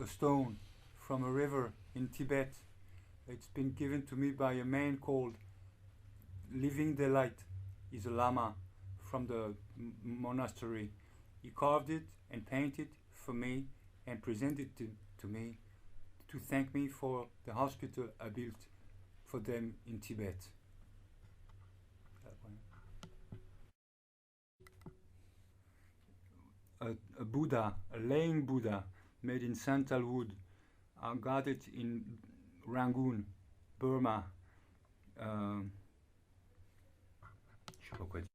a stone from a river in Tibet. It's been given to me by a man called Living Delight. He's a lama from the monastery. He carved it and painted for me and presented it to me to thank me for the hospital I built for them in Tibet. A Buddha, a laying Buddha made in santal wood. I got it in Rangoon, Burma. Je sais pas quoi dire.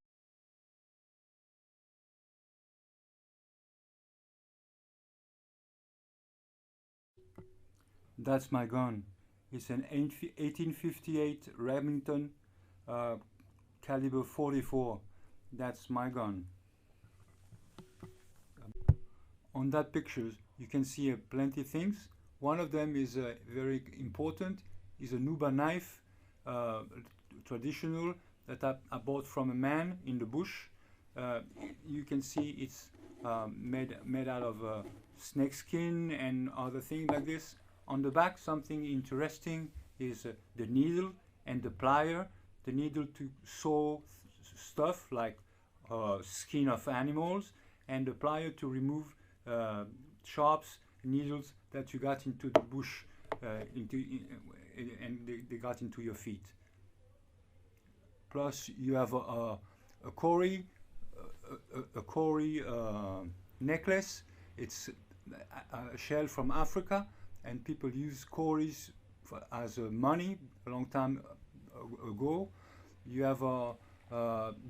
That's my gun. It's an 1858 Remington caliber 44. That's my gun. On that pictures you can see plenty of things. One of them is very important, is a Nuba knife, traditional, that I bought from a man in the bush. You can see it's made out of snake skin and other things like this. On the back, something interesting is the needle and the plier. The needle to sew stuff like skin of animals, and the plier to remove sharps, needles that you got into the bush, and they got into your feet. Plus, you have a Kori necklace. It's a shell from Africa, and people use Koris as money a long time ago. You have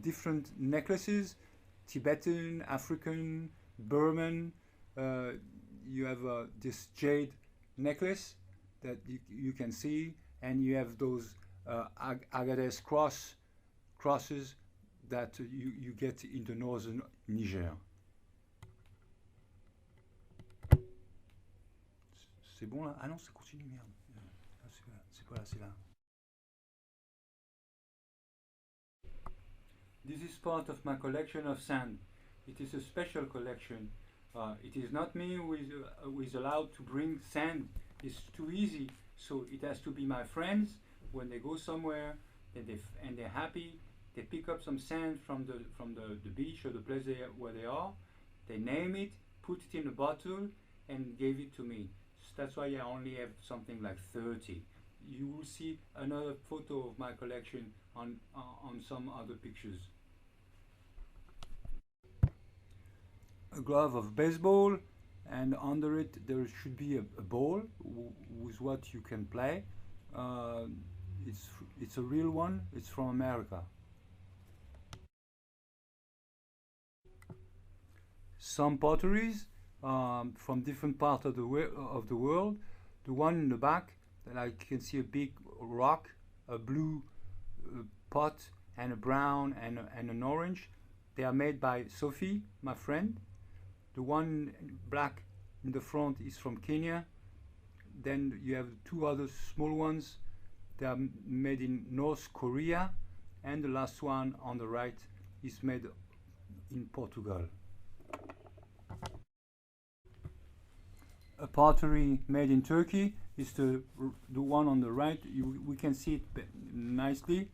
different necklaces, Tibetan, African, Burman. You have this jade necklace that you can see, and you have those Agadez crosses that you get in the northern Niger. C'est bon là? Ah non, ça continue, merde. C'est pas là, c'est là. This is part of my collection of sand. It is a special collection. It is not me who is allowed to bring sand. It's too easy, so it has to be my friends. When they go somewhere and they're happy, they pick up some sand from the beach or the place where they are. They name it, put it in a bottle, and gave it to me. So that's why I only have something like 30. You will see another photo of my collection on some other pictures. A glove of baseball, and under it there should be a ball with what you can play. It's a real one. It's from America. Some potteries from different parts of the world. The one in the back, that I can see a big rock, a blue pot, and a brown and an orange. They are made by Sophie, my friend. The one black in the front is from Kenya. Then you have two other small ones. They are made in North Korea, and the last one on the right is made in Portugal. A pottery made in Turkey is the one on the right. We can see it nicely.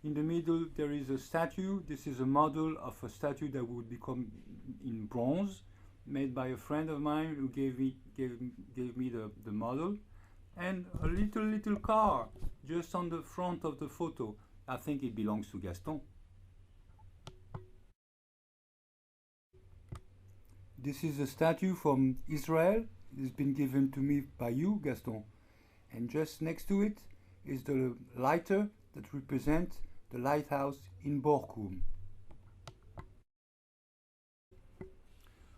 In the middle there is a statue. This is a model of a statue that would become in bronze, made by a friend of mine who gave me the model. And a little car just on the front of the photo. I think it belongs to Gaston. This is a statue from Israel. It's been given to me by you, Gaston. And just next to it is the lighter that represents the lighthouse in Borkum.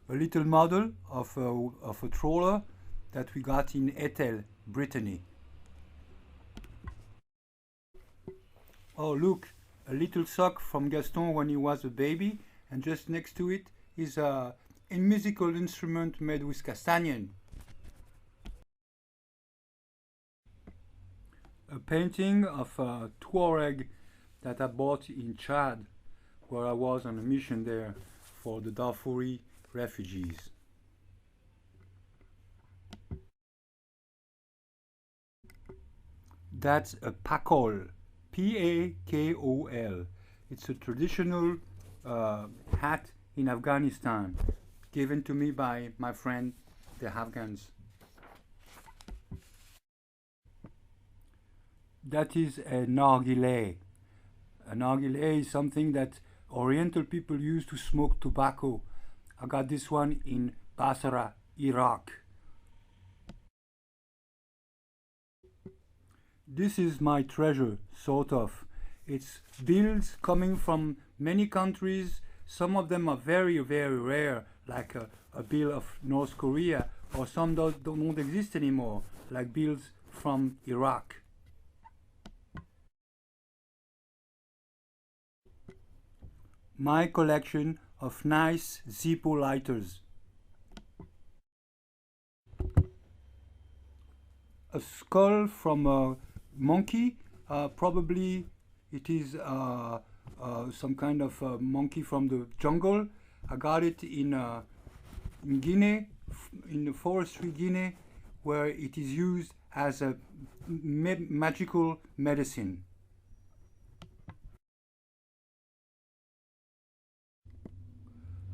A little model of a trawler that we got in Ethel, Brittany. Oh, look, a little sock from Gaston when he was a baby, and just next to it is a musical instrument made with castagnen. A painting of a Tuareg that I bought in Chad, where I was on a mission there for the Darfuri refugees. That's a pakol, Pakol. It's a traditional hat in Afghanistan, given to me by my friend, the Afghans. That is a nargileh. A nargileh is something that Oriental people use to smoke tobacco. I got this one in Basra, Iraq. This is my treasure, sort of. It's bills coming from many countries. Some of them are very, very rare, like a bill of North Korea, or some don't exist anymore, like bills from Iraq. My collection of nice Zippo lighters. A skull from a monkey, probably it is some kind of monkey from the jungle. I got it in Guinea, in the forestry Guinea, where it is used as a magical medicine.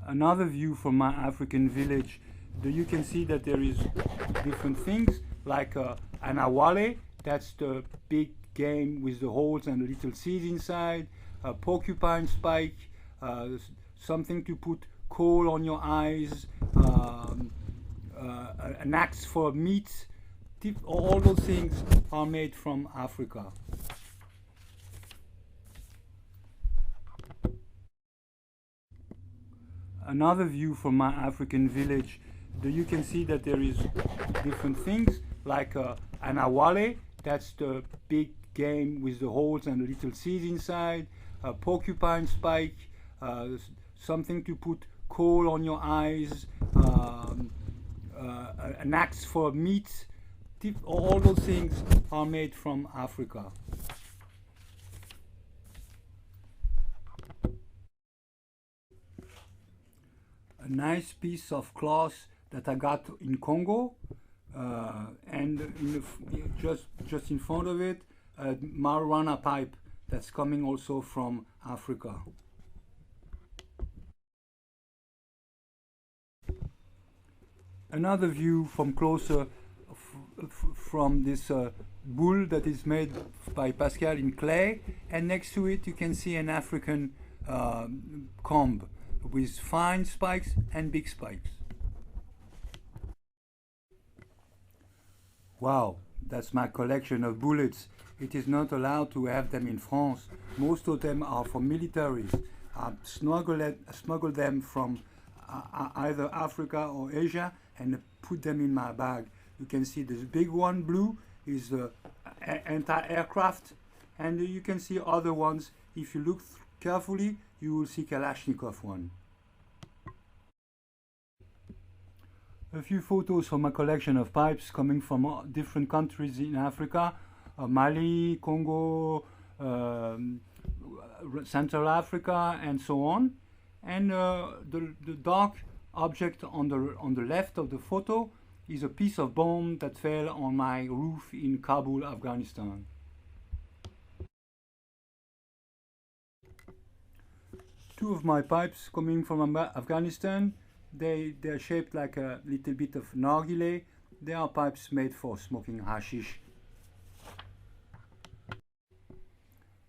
Another view from my African village. You can see that there is different things like an awale, that's the big game with the holes and the little seeds inside, a porcupine spike, something to put coal on your eyes, an axe for meat. All those things are made from Africa. Another view from my African village. You can see that there is different things like an awale, that's the big game with the holes and the little seeds inside, a porcupine spike, something to put coal on your eyes, an axe for meat. All those things are made from Africa. A nice piece of cloth that I got in Congo, and just in front of it, a marijuana pipe that's coming also from Africa. Another view from closer from this bull that is made by Pascal in clay, and next to it you can see an African comb with fine spikes and big spikes. Wow, that's my collection of bullets. It is not allowed to have them in France. Most of them are for militaries. I smuggled them from either Africa or Asia and put them in my bag. You can see this big one, blue, is anti-aircraft, and you can see other ones. If you look carefully, you will see Kalashnikov one. A few photos from my collection of pipes coming from different countries in Africa, Mali, Congo, Central Africa, and so on. And the dark object on the left of the photo is a piece of bomb that fell on my roof in Kabul, Afghanistan. Two of my pipes coming from Afghanistan. They're shaped like a little bit of nargile. They are pipes made for smoking hashish.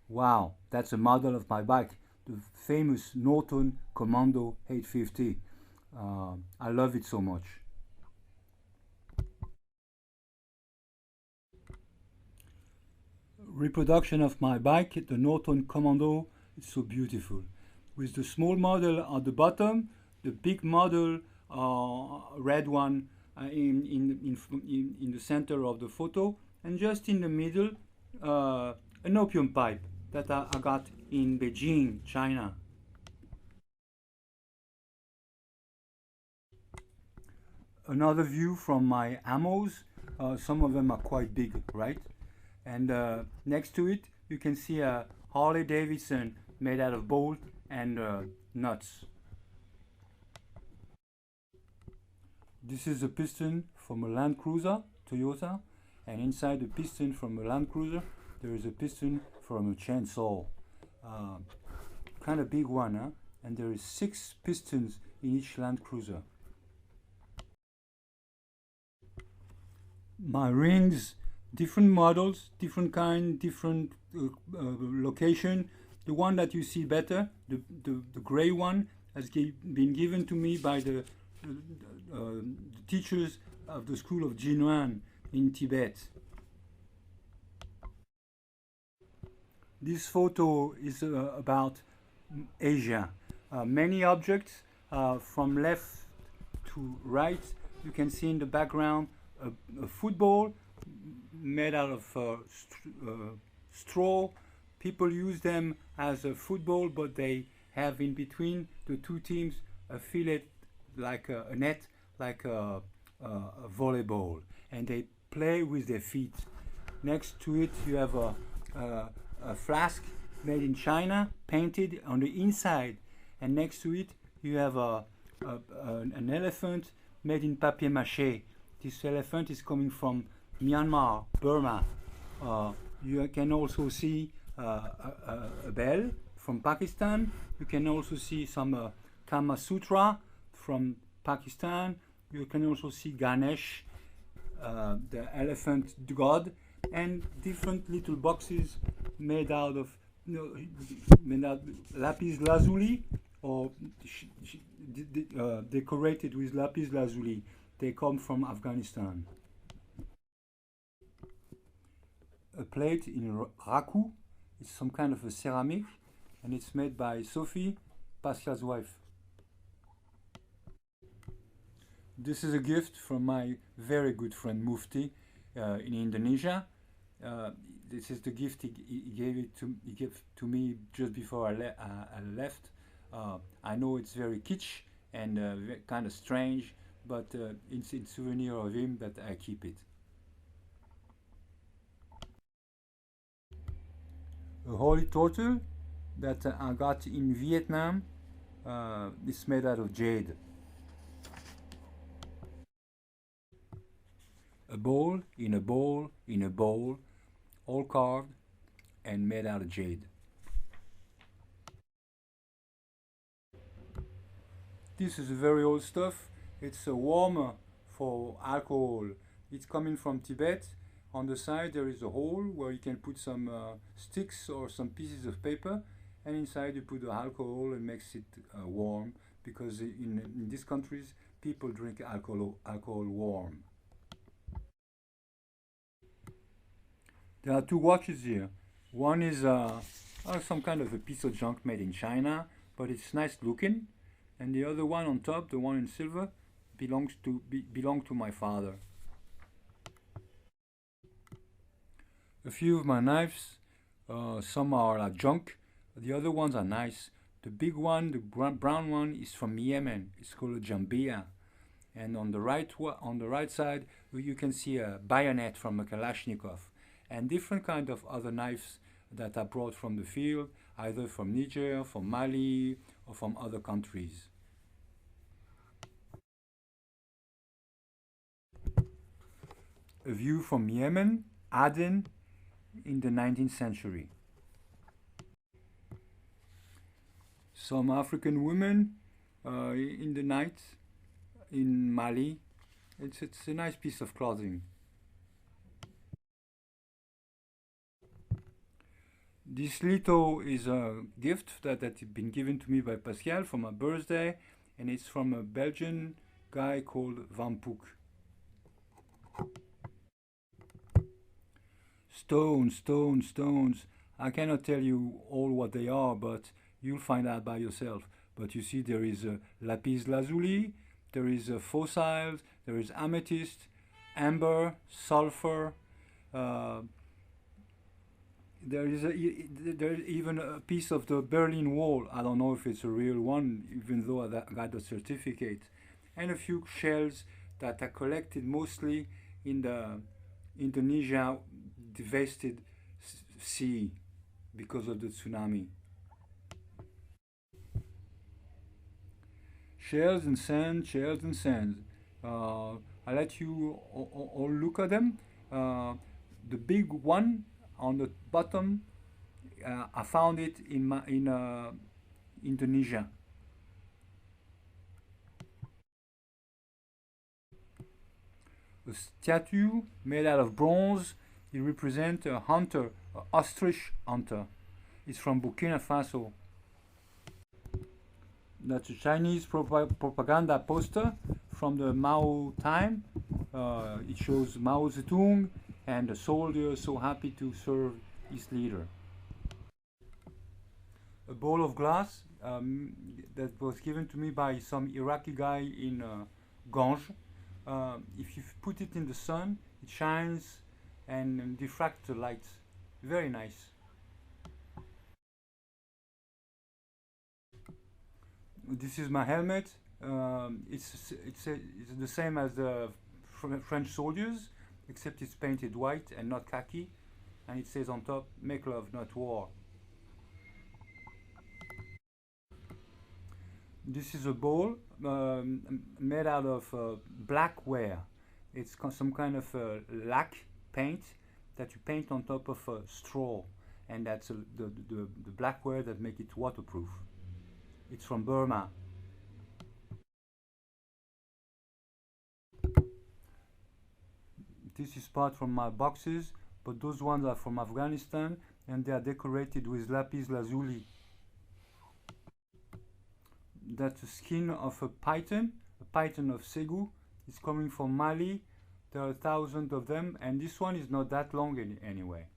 Wow, that's a model of my bike, the famous Norton Commando 850. I love it so much. Reproduction of my bike, the Norton Commando, is so beautiful. With the small model at the bottom, the big model, red one, in the center of the photo, and just in the middle, an opium pipe that I got in Beijing, China. Another view from my ammos. Some of them are quite big, right? And next to it, you can see a Harley Davidson made out of bolt and nuts. This is a piston from a Land Cruiser, Toyota, and inside the piston from a Land Cruiser, there is a piston from a chainsaw, kind of big one, huh? And there is 6 pistons in each Land Cruiser. My rings, different models, different kind, different location. The one that you see better, the gray one, has been given to me by the teachers of the school of Jinyuan in Tibet. This photo is about Asia. Many objects from left to right. You can see in the background a football made out of straw. People use them as a football, but they have in between the two teams a fillet like a net, like a volleyball, and they play with their feet. Next to it, you have a flask made in China, painted on the inside, and next to it, you have an elephant made in papier-mâché. This elephant is coming from Myanmar, Burma. You can also see a bell from Pakistan. You can also see some Kama Sutra from Pakistan. You can also see Ganesh, the elephant god, and different little boxes made out of lapis lazuli, or decorated with lapis lazuli. They come from Afghanistan. A plate in raku. It's some kind of a ceramic, and it's made by Sophie, Pascal's wife. This is a gift from my very good friend Mufti in Indonesia. This is the gift he gave to me just before I left. I know it's very kitsch and kind of strange, but it's in souvenir of him that I keep it. A holy turtle that I got in Vietnam. It's made out of jade. A bowl in a bowl in a bowl, all carved and made out of jade. This is very old stuff. It's a warmer for alcohol. It's coming from Tibet. On the side there is a hole where you can put some sticks or some pieces of paper, and inside you put the alcohol and makes it warm, because in these countries people drink alcohol warm. There are 2 watches here. One is some kind of a piece of junk made in China, but it's nice looking, and the other one on top, the one in silver, belonged to my father. A few of my knives, some are like junk, the other ones are nice. The big one, the brown one, is from Yemen. It's called a jambia, and on the right side you can see a bayonet from a Kalashnikov, and different kind of other knives that are brought from the field, either from Niger, from Mali, or from other countries. A view from Yemen, Aden, in the 19th century. Some African women in the night in Mali. It's a nice piece of clothing. This little is a gift that had been given to me by Pascal for my birthday, and it's from a Belgian guy called Van Poek. Stones, stones, stones. I cannot tell you all what they are, but you'll find out by yourself. But you see, there is a lapis lazuli, there is a fossils, there is amethyst, amber, sulfur. There is even a piece of the Berlin Wall. I don't know if it's a real one, even though I got the certificate. And a few shells that are collected mostly in the Indonesia devastated sea because of the tsunami. Shells and sand, shells and sand. I'll let you all look at them. The big one on the bottom, I found it in Indonesia. A statue made out of bronze. It represents a hunter, an ostrich hunter. It's from Burkina Faso. That's a Chinese propaganda poster from the Mao time. It shows Mao Zedong and the soldier so happy to serve his leader. A bowl of glass that was given to me by some Iraqi guy in Ganj. If you put it in the sun, it shines and diffracts the light. Very nice. This is my helmet. It's the same as the French soldiers, except it's painted white and not khaki, and it says on top, "Make love, not war." This is a bowl made out of black ware. It's some kind of lac paint that you paint on top of straw, and that's the black ware that make it waterproof. It's from Burma. This is part from my boxes, but those ones are from Afghanistan, and they are decorated with lapis lazuli. That's the skin of a python of Segu. It's coming from Mali. There are thousands of them, and this one is not that long anyway.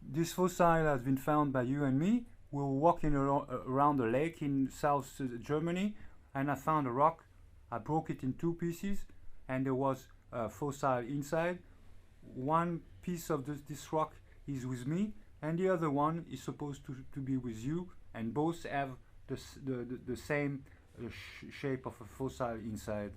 This fossil has been found by you and me. We were walking around a lake in South Germany, and I found a rock. I broke it in two pieces, and there was a fossil inside. One piece of this rock is with me, and the other one is supposed to be with you, and both have the same shape of a fossil inside.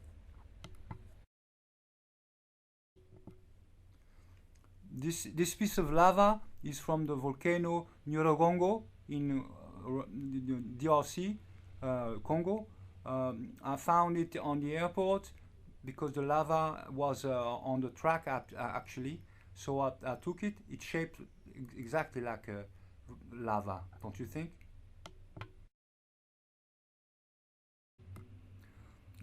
This piece of lava is from the volcano Nyiragongo in DRC, Congo. I found it on the airport because the lava was on the track actually. So I took it. It's shaped exactly like lava, don't you think?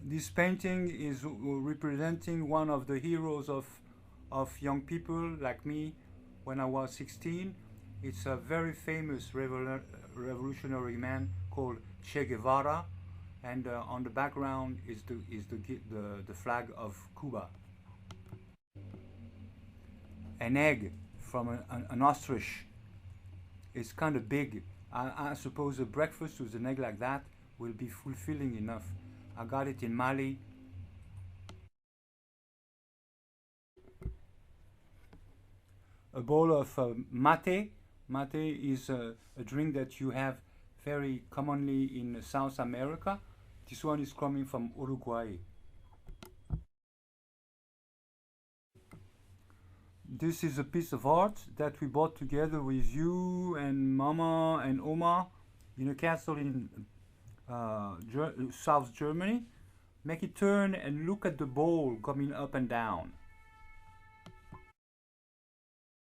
This painting is representing one of the heroes of young people like me when I was 16. It's a very famous revolutionary man called Che Guevara, and on the background is the flag of Cuba. An egg from an ostrich. It's kind of big. I suppose a breakfast with an egg like that will be fulfilling enough. I got it in Mali. A bowl of mate. Mate is a drink that you have very commonly in South America. This one is coming from Uruguay. This is a piece of art that we bought together with you and Mama and Oma in a castle in South Germany. Make it turn and look at the bowl coming up and down.